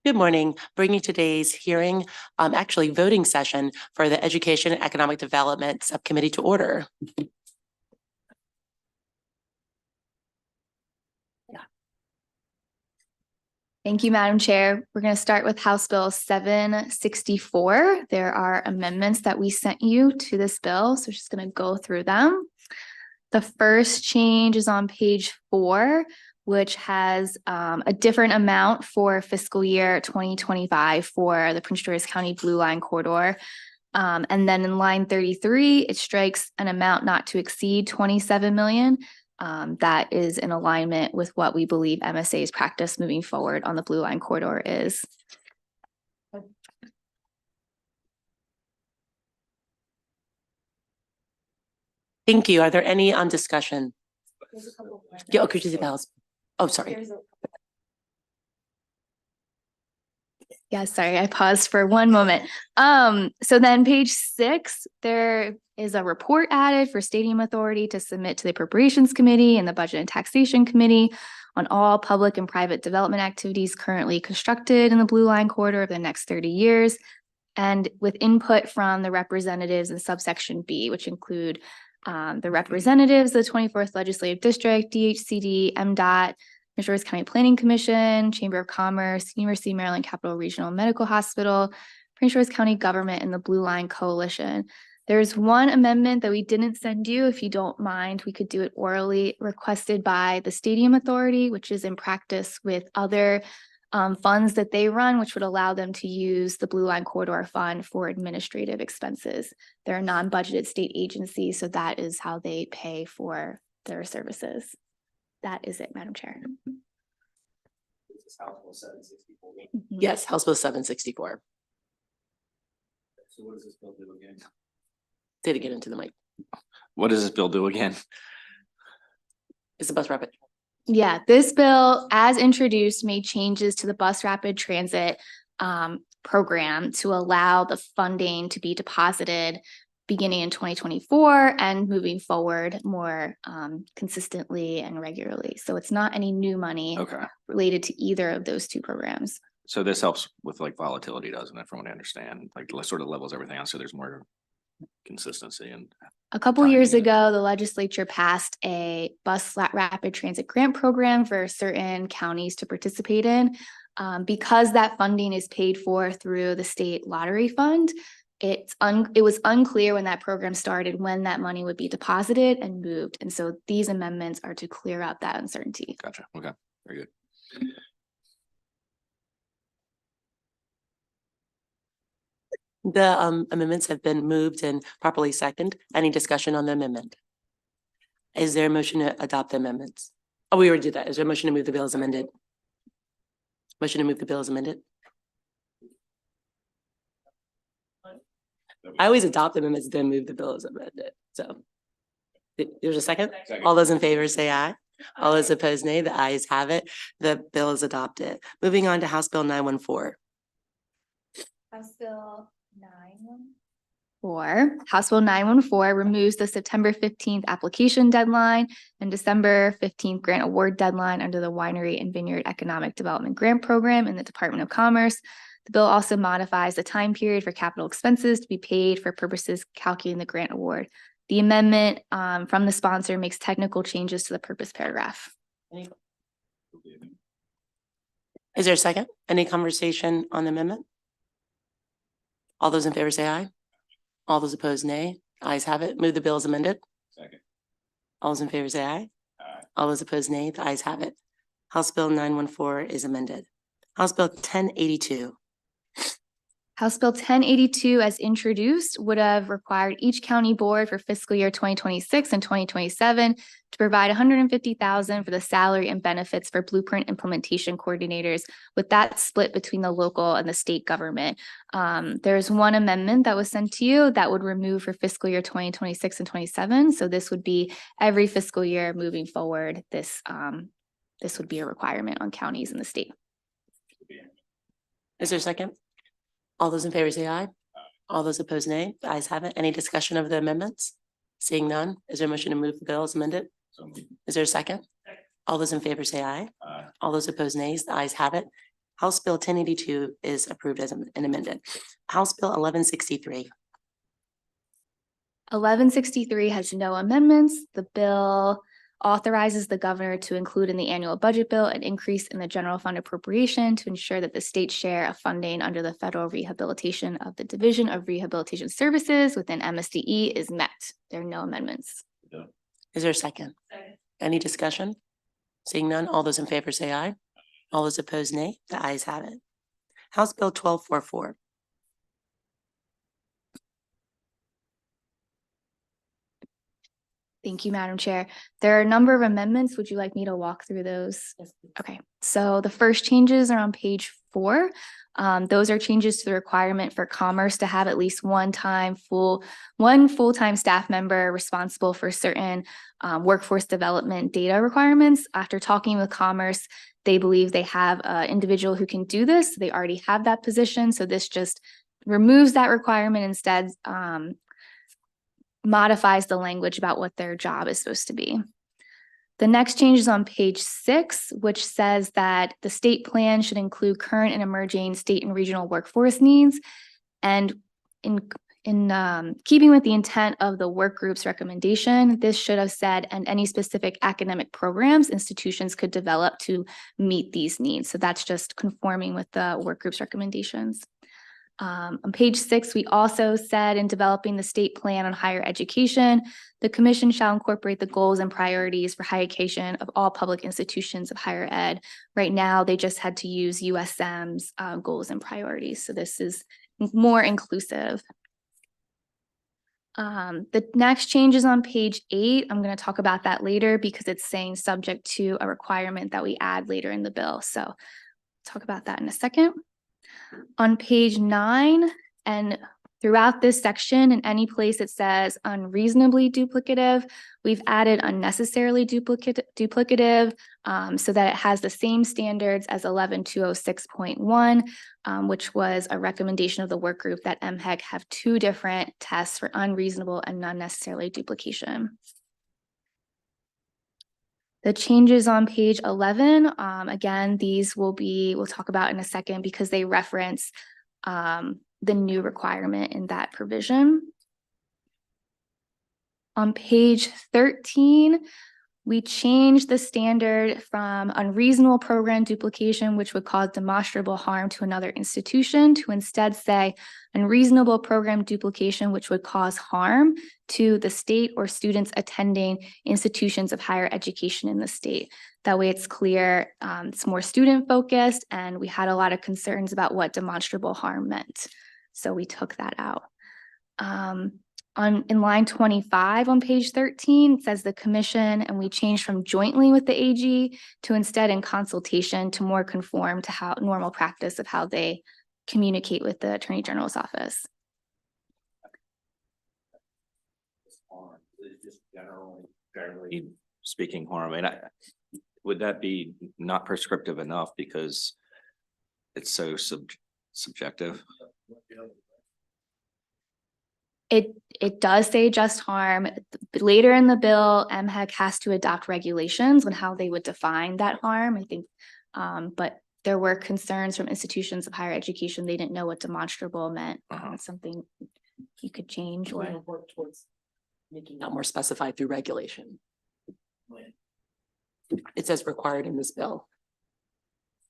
Good morning. Bringing today's hearing, actually voting session for the Education and Economic Development Subcommittee to order. Thank you, Madam Chair. We're going to start with House Bill 764. There are amendments that we sent you to this bill, so we're just going to go through them. The first change is on page 4, which has a different amount for fiscal year 2025 for the Prince George's County Blue Line Corridor. And then in line 33, it strikes an amount not to exceed $27 million. That is in alignment with what we believe MSA's practice moving forward on the Blue Line Corridor is. Thank you. Are there any on discussion? Yeah, could you see the house? Oh, sorry. Yeah, sorry, I paused for one moment. So then page 6, there is a report added for Stadium Authority to submit to the Appropriations Committee and the Budget and Taxation Committee on all public and private development activities currently constructed in the Blue Line Corridor over the next 30 years, and with input from the representatives in subsection B, which include the representatives of the 24th Legislative District, DHCD, MDOT, Prince George's County Planning Commission, Chamber of Commerce, University of Maryland Capital Regional Medical Hospital, Prince George's County Government, and the Blue Line Coalition. There's one amendment that we didn't send you. If you don't mind, we could do it orally, requested by the Stadium Authority, which is in practice with other funds that they run, which would allow them to use the Blue Line Corridor Fund for administrative expenses. They're a non-budgeted state agency, so that is how they pay for their services. That is it, Madam Chair. This is House Bill 764. Yes, House Bill 764. So what does this bill do again? Did it get into the mic? What does this bill do again? It's the bus rapid. Yeah, this bill, as introduced, made changes to the bus rapid transit program to allow the funding to be deposited beginning in 2024 and moving forward more consistently and regularly. So it's not any new money related to either of those two programs. So this helps with like volatility, doesn't it? From what I understand, like sort of levels everything else. So there's more consistency. And a couple years ago, the legislature passed a bus rapid transit grant program for certain counties to participate in. Because that funding is paid for through the state lottery fund, it was unclear when that program started when that money would be deposited and moved. And so these amendments are to clear up that uncertainty. Gotcha. Okay, very good. The amendments have been moved and properly seconded. Any discussion on the amendment? Is there a motion to adopt the amendments? Oh, we already did that. Is there a motion to move the bill as amended? Motion to move the bill as amended? I always adopt amendments, then move the bill as amended. So there's a second? All those in favor say aye. All those opposed, nay. The ayes have it. The bill is adopted. Moving on to House Bill 914. House Bill 914. House Bill 914 removes the September 15th application deadline and December 15th grant award deadline under the Winery and Vineyard Economic Development Grant Program in the Department of Commerce. The bill also modifies the time period for capital expenses to be paid for purposes calculating the grant award. The amendment from the sponsor makes technical changes to the purpose paragraph. Is there a second? Any conversation on the amendment? All those in favor say aye. All those opposed, nay. Ayes have it. Move the bill as amended. Second. All those in favor say aye. Aye. All those opposed, nay. The ayes have it. House Bill 914 is amended. House Bill 1082. House Bill 1082, as introduced, would have required each county board for fiscal year 2026 and 2027 to provide $150,000 for the salary and benefits for blueprint implementation coordinators, with that split between the local and the state government. There's one amendment that was sent to you that would remove for fiscal year 2026 and 27. So this would be every fiscal year moving forward. This would be a requirement on counties in the state. Is there a second? All those in favor say aye. All those opposed, nay. The ayes have it. Any discussion of the amendments? Seeing none, is there a motion to move the bill as amended? Is there a second? All those in favor say aye. All those opposed, nays. The ayes have it. House Bill 1082 is approved as an amended. House Bill 1163. 1163 has no amendments. The bill authorizes the governor to include in the annual budget bill an increase in the general fund appropriation to ensure that the state share of funding under the federal rehabilitation of the Division of Rehabilitation Services within MSDE is met. There are no amendments. Is there a second? Any discussion? Seeing none, all those in favor say aye. All those opposed, nay. The ayes have it. House Bill 1244. Thank you, Madam Chair. There are a number of amendments. Would you like me to walk through those? Okay, so the first changes are on page 4. Those are changes to the requirement for Commerce to have at least one full-time staff member responsible for certain workforce development data requirements. After talking with Commerce, they believe they have an individual who can do this. They already have that position, so this just removes that requirement, instead modifies the language about what their job is supposed to be. The next change is on page 6, which says that the state plan should include current and emerging state and regional workforce needs. And in keeping with the intent of the work group's recommendation, this should have said, and any specific academic programs institutions could develop to meet these needs. So that's just conforming with the work group's recommendations. On page 6, we also said, in developing the state plan on higher education, the commission shall incorporate the goals and priorities for higher education of all public institutions of higher ed. Right now, they just had to use USM's goals and priorities. So this is more inclusive. The next change is on page 8. I'm going to talk about that later because it's saying subject to a requirement that we add later in the bill. So talk about that in a second. On page 9, and throughout this section, in any place it says unreasonably duplicative, we've added unnecessarily duplicative so that it has the same standards as 11206.1, which was a recommendation of the work group that MHEC have 2 different tests for unreasonable and unnecessarily duplication. The changes on page 11, again, these we'll talk about in a second because they reference the new requirement in that provision. On page 13, we changed the standard from unreasonable program duplication, which would cause demonstrable harm to another institution, to instead say unreasonable program duplication, which would cause harm to the state or students attending institutions of higher education in the state. That way it's clear, it's more student focused, and we had a lot of concerns about what demonstrable harm meant. So we took that out. In line 25 on page 13, it says the commission, and we changed from jointly with the AG to instead in consultation to more conform to how normal practice of how they communicate with the Attorney General's office. Just generally speaking harm, and would that be not prescriptive enough because it's so subjective? It does say just harm. Later in the bill, MHEC has to adopt regulations on how they would define that harm, I think. But there were concerns from institutions of higher education. They didn't know what demonstrable meant. It's something you could change or work towards making that more specified through regulation. It says required in this bill.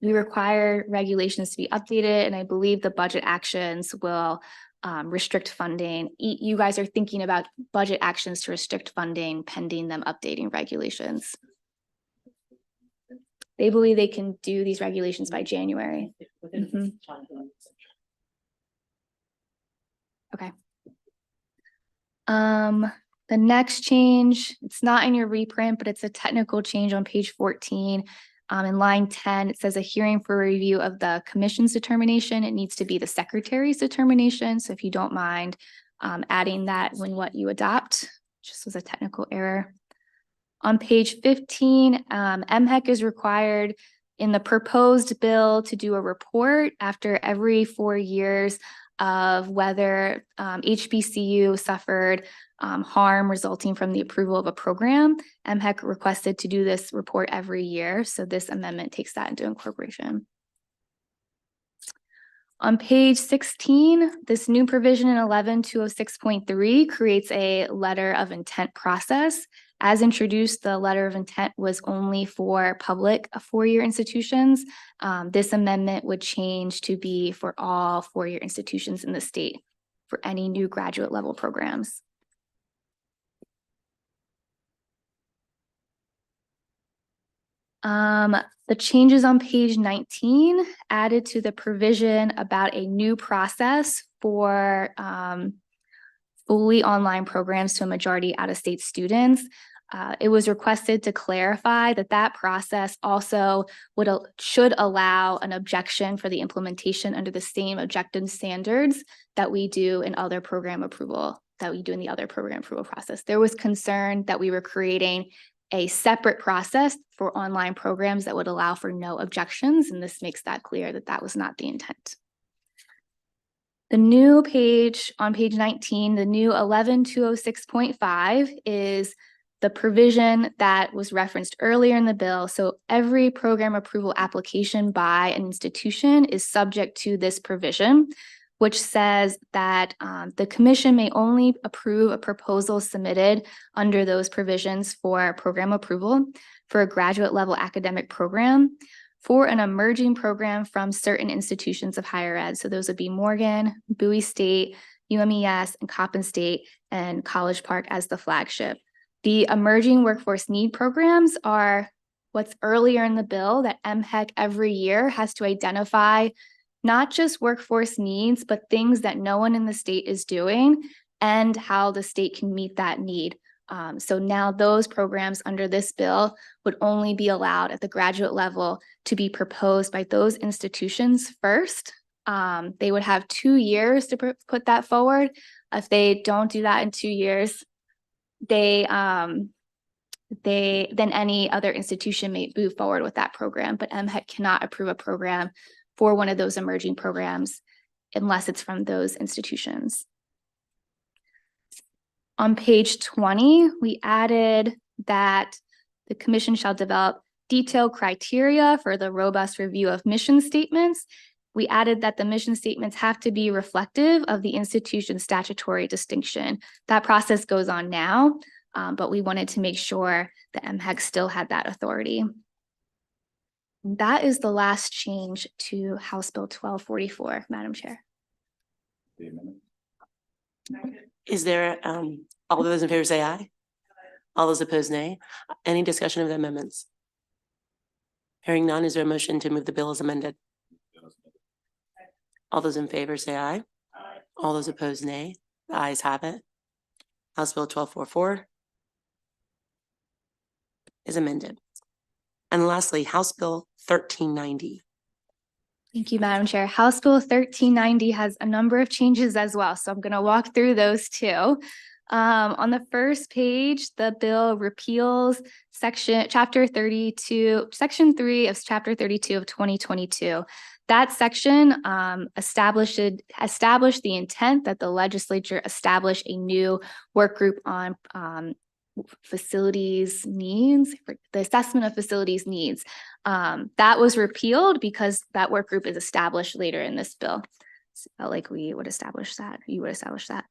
We require regulations to be updated, and I believe the budget actions will restrict funding. You guys are thinking about budget actions to restrict funding pending them updating regulations. They believe they can do these regulations by January. Okay. The next change, it's not in your reprint, but it's a technical change on page 14. In line 10, it says a hearing for review of the commission's determination. It needs to be the secretary's determination. So if you don't mind adding that when what you adopt, just was a technical error. On page 15, MHEC is required in the proposed bill to do a report after every 4 years of whether HBCU suffered harm resulting from the approval of a program. MHEC requested to do this report every year, so this amendment takes that into incorporation. On page 16, this new provision in 11206.3 creates a letter of intent process. As introduced, the letter of intent was only for public four-year institutions. This amendment would change to be for all four-year institutions in the state for any new graduate level programs. The changes on page 19 added to the provision about a new process for fully online programs to a majority out-of-state students. It was requested to clarify that that process also should allow an objection for the implementation under the same objective standards that we do in other program approval, process. There was concern that we were creating a separate process for online programs that would allow for no objections, and this makes that clear that that was not the intent. The new page on page 19, the new 11206.5 is the provision that was referenced earlier in the bill. So every program approval application by an institution is subject to this provision, which says that the commission may only approve a proposal submitted under those provisions for program approval for a graduate level academic program for an emerging program from certain institutions of higher ed. So those would be Morgan, Bowie State, UMES, and Coppin State, and College Park as the flagship. The emerging workforce need programs are what's earlier in the bill that MHEC every year has to identify not just workforce needs, but things that no one in the state is doing and how the state can meet that need. So now those programs under this bill would only be allowed at the graduate level to be proposed by those institutions first. They would have 2 years to put that forward. If they don't do that in 2 years, then any other institution may move forward with that program, but MHEC cannot approve a program for one of those emerging programs unless it's from those institutions. On page 20, we added that the commission shall develop detailed criteria for the robust review of mission statements. We added that the mission statements have to be reflective of the institution's statutory distinction. That process goes on now, but we wanted to make sure that MHEC still had that authority. That is the last change to House Bill 1244, Madam Chair. Is there, all those in favor say aye? All those opposed, nay? Any discussion of the amendments? Hearing none, is there a motion to move the bill as amended? All those in favor say aye. Aye. All those opposed, nay. The ayes have it. House Bill 1244 is amended. And lastly, House Bill 1390. Thank you, Madam Chair. House Bill 1390 has a number of changes as well, so I'm going to walk through those too. On the first page, the bill repeals chapter 32, section 3 of chapter 32 of 2022. That section established the intent that the legislature establish a new work group on facilities needs, the assessment of facilities needs. That was repealed because that work group is established later in this bill. So I felt like we would establish that, you would establish that.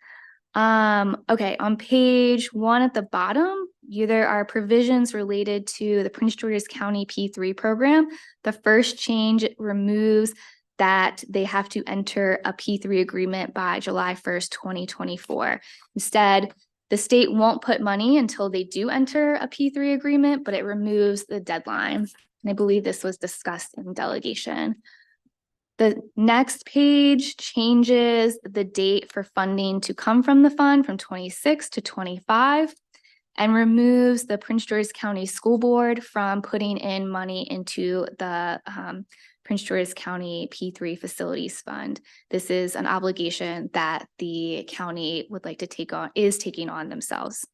Okay, on page 1 at the bottom, there are provisions related to the Prince George's County P3 program. The first change removes that they have to enter a P3 agreement by July 1st, 2024. Instead, the state won't put money until they do enter a P3 agreement, but it removes the deadline. And I believe this was discussed in delegation. The next page changes the date for funding to come from the fund from 26 to 25 and removes the Prince George's County School Board from putting in money into the Prince George's County P3 Facilities Fund. This is an obligation that the county would like to is taking on themselves.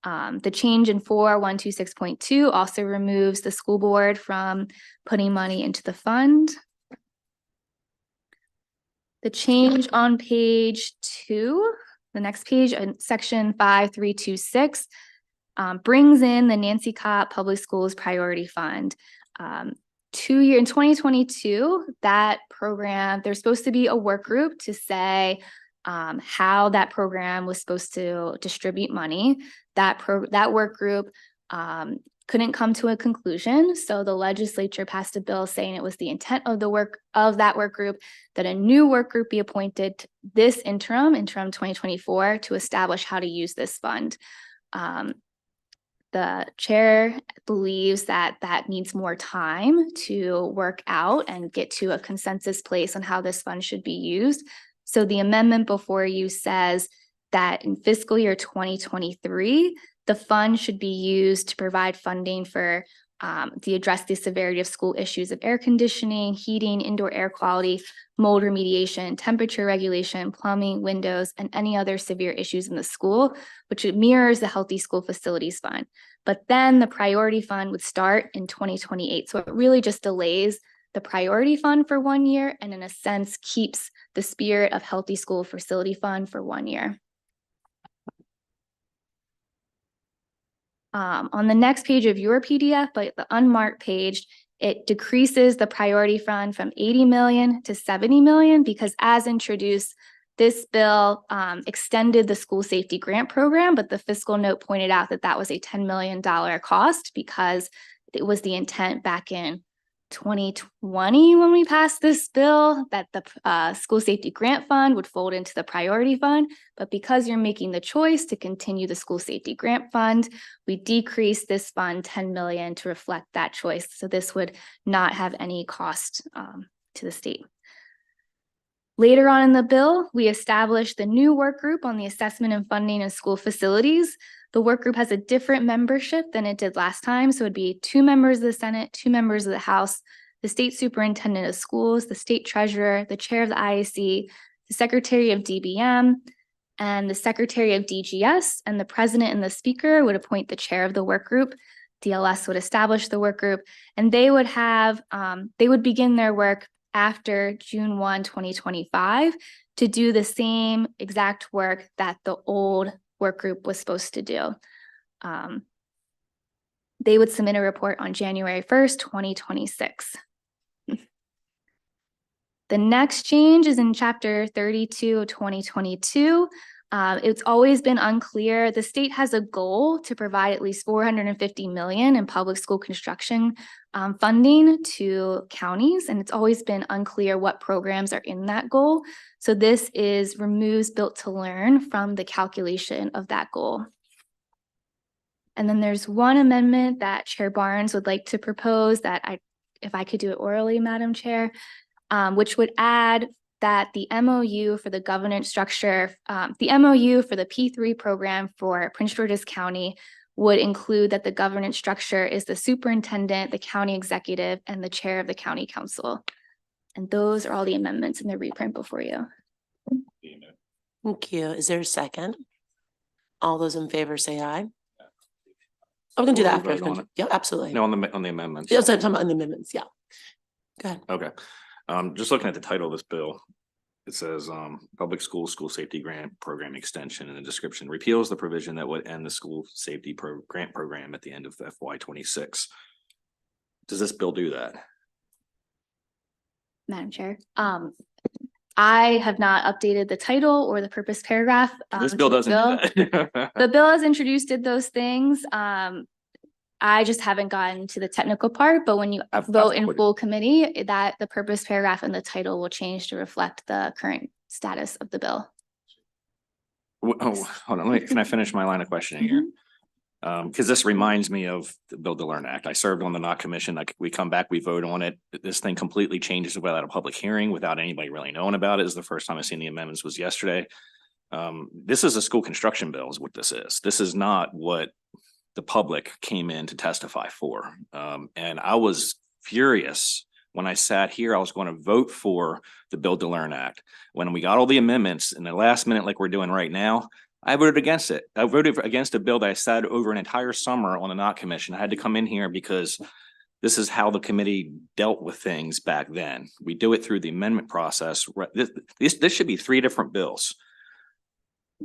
The change in 4126.2 also removes the school board from putting money into the fund. The change on page 2, the next page, section 5326, brings in the Nancy Cott Public Schools Priority Fund. in 2022, that program, there's supposed to be a work group to say how that program was supposed to distribute money. That work group couldn't come to a conclusion. So the legislature passed a bill saying it was the intent of that work group that a new work group be appointed this interim 2024, to establish how to use this fund. The chair believes that needs more time to work out and get to a consensus place on how this fund should be used. So the amendment before you says that in fiscal year 2023, the fund should be used to provide funding for to address the severity of school issues of air conditioning, heating, indoor air quality, mold remediation, temperature regulation, plumbing, windows, and any other severe issues in the school, which mirrors the Healthy School Facilities Fund. But then the priority fund would start in 2028. So it really just delays the priority fund for 1 year, and in a sense keeps the spirit of Healthy School Facility Fund for 1 year. On the next page of your PDF, but the unmarked page, it decreases the priority fund from 80 million to 70 million, because as introduced, this bill extended the school safety grant program, but the fiscal note pointed out that that was a $10 million cost, because it was the intent back in 2020 when we passed this bill that the school safety grant fund would fold into the priority fund. But because you're making the choice to continue the school safety grant fund, we decreased this fund 10 million to reflect that choice. So this would not have any cost to the state. Later on in the bill, we established the new work group on the assessment and funding of school facilities. The work group has a different membership than it did last time. So it'd be 2 members of the Senate, 2 members of the House, the state superintendent of schools, the state treasurer, the chair of the IAC, the secretary of DBM, and the secretary of DGS, and the president and the speaker would appoint the chair of the work group. DLS would establish the work group, and they would have, they would begin their work after June 1, 2025 to do the same exact work that the old work group was supposed to do. They would submit a report on January 1st, 2026. The next change is in Chapter 32 of 2022. It's always been unclear. The state has a goal to provide at least $450 million in public school construction funding to counties, and it's always been unclear what programs are in that goal. So this removes Built to Learn from the calculation of that goal. And then there's one amendment that Chair Barnes would like to propose that if I could do it orally, Madam Chair, which would add that the MOU for the governance structure, the MOU for the P3 program for Prince George's County would include that the governance structure is the superintendent, the county executive, and the chair of the county council. And those are all the amendments in the reprint before you. Thank you. Is there a second? All those in favor say aye. I'm gonna do that after. Yeah, absolutely. No, on the amendments. Yeah, so I'm talking about on the amendments. Yeah. Go ahead. Okay. Just looking at the title of this bill, it says Public School Safety Grant Program Extension, and the description repeals the provision that would end the school safety grant program at the end of FY26. Does this bill do that? Madam Chair, I have not updated the title or the purpose paragraph. This bill doesn't do that. The bill as introduced did those things. I just haven't gotten to the technical part, but when you vote in full committee, that the purpose paragraph and the title will change to reflect the current status of the bill. Oh, hold on. Can I finish my line of questioning here? Because this reminds me of the Build to Learn Act. I served on the NOC commission. Like, we come back, we vote on it. This thing completely changes without a public hearing, without anybody really knowing about it. This is the first time I've seen the amendments was yesterday. This is a school construction bill is what this is. This is not what the public came in to testify for. And I was furious when I sat here. I was going to vote for the Build to Learn Act. When we got all the amendments in the last minute, like we're doing right now, I voted against it. I voted against a bill that I sat over an entire summer on the NOC commission. I had to come in here because this is how the committee dealt with things back then. We do it through the amendment process. This should be 3 different bills.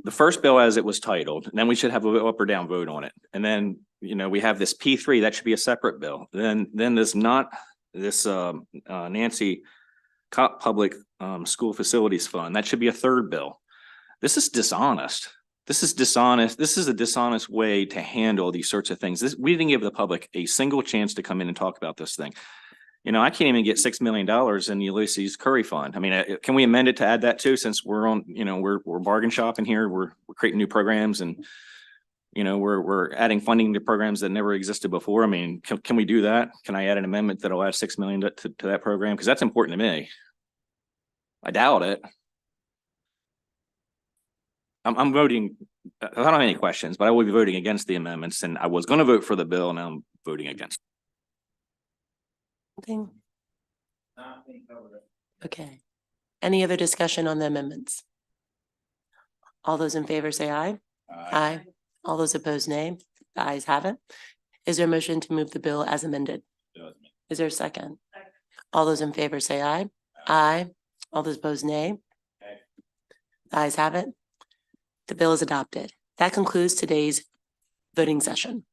The first bill as it was titled, and then we should have a up or down vote on it. And then, we have this P3, that should be a separate bill. Then there's not this Nancy Cop Public School Facilities Fund. That should be a third bill. This is dishonest. This is dishonest. This is a dishonest way to handle these sorts of things. We didn't give the public a single chance to come in and talk about this thing. You know, I can't even get $6 million in the Ulysses Curry Fund. I mean, can we amend it to add that too, since we're on, you know, we're bargain shopping here. We're creating new programs and, you know, we're adding funding to programs that never existed before. I mean, can we do that? Can I add an amendment that'll add $6 million to that program? Because that's important to me. I doubt it. I'm voting, I don't have any questions, but I will be voting against the amendments, and I was going to vote for the bill, and now I'm voting against. Anything? Okay. Any other discussion on the amendments? All those in favor say aye. Aye. All those opposed, nay. The ayes have it. Is there a motion to move the bill as amended? Is there a second? All those in favor say aye. Aye. All those opposed, nay. The ayes have it. The bill is adopted. That concludes today's voting session.